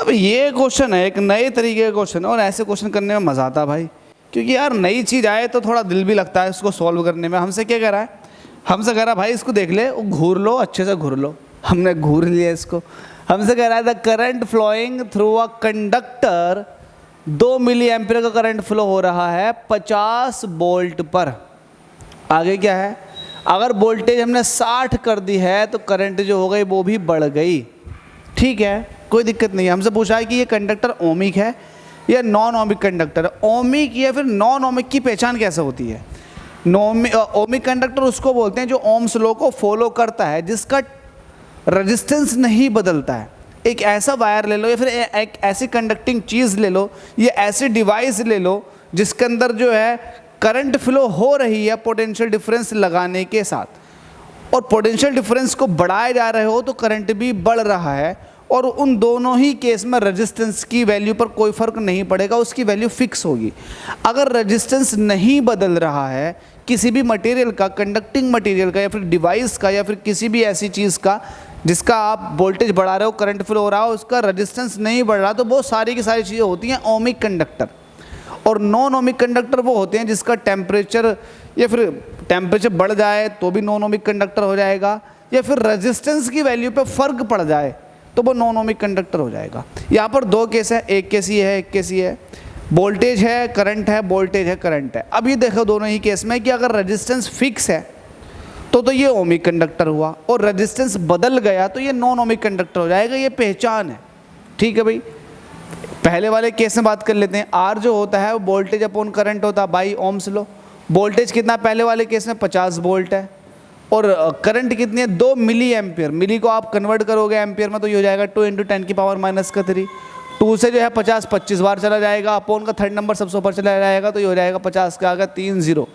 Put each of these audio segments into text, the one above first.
अब ये क्वेश्चन है, एक नए तरीके का क्वेश्चन है, और ऐसे क्वेश्चन करने में मज़ा आता है भाई, क्योंकि यार नई चीज़ आए तो थोड़ा दिल भी लगता है इसको सॉल्व करने में। हमसे क्या कह रहा है, हमसे कह रहा है भाई इसको देख ले, घूर लो, अच्छे से घूर लो। हमने घूर लिया इसको। हमसे कह रहा है the current flowing through a conductor, 2 milliampere का करंट फ्लो हो रहा है 50 वोल्ट पर। आगे क्या है, अगर वोल्टेज हमने 60 कर दी है तो करंट जो हो गई वो भी बढ़ गई। ठीक है, कोई दिक्कत नहीं है। हमसे पूछा है कि ये कंडक्टर ओमिक है या नॉन ओमिक कंडक्टर है। ओमिक या फिर नॉन ओमिक की पहचान कैसे होती है? ओमिक कंडक्टर उसको बोलते हैं जो ओम्स लॉ को फॉलो करता है, जिसका रेजिस्टेंस नहीं बदलता है। एक ऐसा वायर ले लो या फिर एक ऐसी कंडक्टिंग चीज़ ले लो, ये ऐसी डिवाइस ले लो जिसके अंदर जो है करंट फ्लो हो रही है पोटेंशियल डिफरेंस लगाने के साथ, और पोटेंशियल डिफरेंस को बढ़ाए जा रहे हो तो करंट भी बढ़ रहा है, और उन दोनों ही केस में रेजिस्टेंस की वैल्यू पर कोई फ़र्क नहीं पड़ेगा, उसकी वैल्यू फिक्स होगी। अगर रेजिस्टेंस नहीं बदल रहा है किसी भी मटेरियल का, कंडक्टिंग मटेरियल का या फिर डिवाइस का या फिर किसी भी ऐसी चीज़ का जिसका आप वोल्टेज बढ़ा रहे हो, करंट फ्लो हो रहा हो, उसका रेजिस्टेंस नहीं बढ़ रहा, तो वो सारी की सारी चीज़ें होती हैं ओमिक कंडक्टर। और नॉन ओमिक कंडक्टर वो होते हैं जिसका टेम्परेचर या फिर टेम्परेचर बढ़ जाए तो भी नॉन ओमिक कंडक्टर हो जाएगा, या फिर रेजिस्टेंस की वैल्यू पे फ़र्क पड़ जाए तो वो नॉन ओमिक कंडक्टर हो जाएगा। यहाँ पर 2 केस है, एक केस ये है, एक केस ये है। वोल्टेज है, करंट है, वोल्टेज है, करंट है। अब ये देखो दोनों ही केस में कि अगर रेजिस्टेंस फिक्स है तो ये ओमिक कंडक्टर हुआ, और रेजिस्टेंस बदल गया तो ये नॉन ओमिक कंडक्टर हो जाएगा। ये पहचान है। ठीक है भाई, पहले वाले केस में बात कर लेते हैं। आर जो होता है वो वोल्टेज अपॉन करंट होता है बाई ओम्स लॉ। वोल्टेज कितना पहले वाले केस में 50 वोल्ट है, और करंट कितनी है 2 मिली एम्पियर। मिली को आप कन्वर्ट करोगे एम्पियर में तो ये हो जाएगा 2 × 10⁻³ 2 से जो है 50 25 बार चला जाएगा, अपॉन का थर्ड नंबर सबसे ऊपर चला जाएगा तो ये हो जाएगा 50 का आगे 3 0।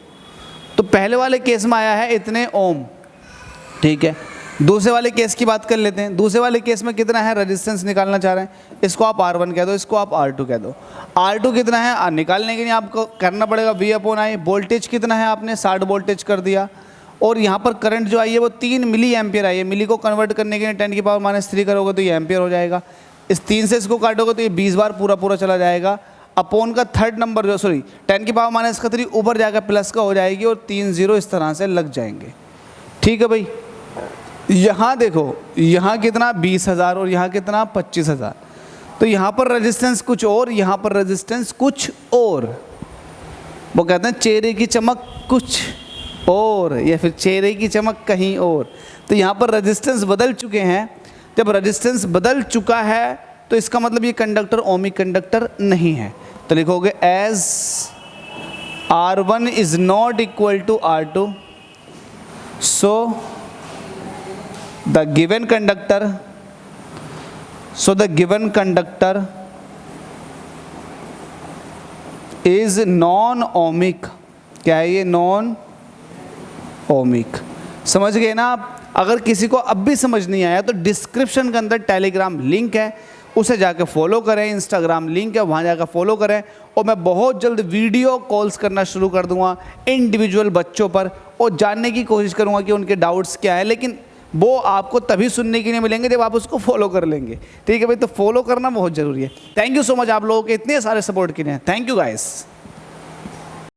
तो पहले वाले केस में आया है इतने ओम। ठीक है, दूसरे वाले केस की बात कर लेते हैं। दूसरे वाले केस में कितना है रेजिस्टेंस निकालना चाह रहे हैं, इसको आप R1 कह दो, इसको आप R2 कह दो। R2 कितना है निकालने के लिए आपको करना पड़ेगा V/I। वोल्टेज कितना है आपने 60 वोल्टेज कर दिया, और यहाँ पर करंट जो आई है वो 3 मिली एम्पियर आई है। मिली को कन्वर्ट करने के लिए 10⁻³ करोगे तो ये एम्पियर हो जाएगा। इस 3 से इसको काटोगे तो ये 20 बार पूरा पूरा चला जाएगा, अपॉन का थर्ड नंबर जो 10⁻³ ऊपर जाकर प्लस का हो जाएगी, और 3 0 इस तरह से लग जाएंगे। ठीक है भाई, यहाँ देखो, यहाँ कितना 20,000 और यहाँ कितना 25,000। तो यहाँ पर रेजिस्टेंस कुछ और, यहाँ पर रेजिस्टेंस कुछ और। वो कहते हैं चेहरे की चमक कुछ और, या फिर चेहरे की चमक कहीं और। तो यहाँ पर रेजिस्टेंस बदल चुके हैं। जब रेजिस्टेंस बदल चुका है तो इसका मतलब ये कंडक्टर ओमिक कंडक्टर नहीं है। तो लिखोगे as R1 is not equal to R2, so the given conductor is non-ohmic। क्या है ये? Non ohmic. समझ गए ना आप? अगर किसी को अब भी समझ नहीं आया तो डिस्क्रिप्शन के अंदर टेलीग्राम लिंक है, उसे जाकर फॉलो करें। इंस्टाग्राम लिंक है, वहाँ जाकर फॉलो करें। और मैं बहुत जल्द वीडियो कॉल्स करना शुरू कर दूंगा इंडिविजुअल बच्चों पर, और जानने की कोशिश करूंगा कि उनके डाउट्स क्या है। लेकिन वो आपको तभी सुनने के लिए मिलेंगे जब आप उसको फॉलो कर लेंगे। ठीक है भाई, तो फॉलो करना बहुत ज़रूरी है। थैंक यू सो मच आप लोगों के इतने सारे सपोर्ट के लिए। Thank you guys.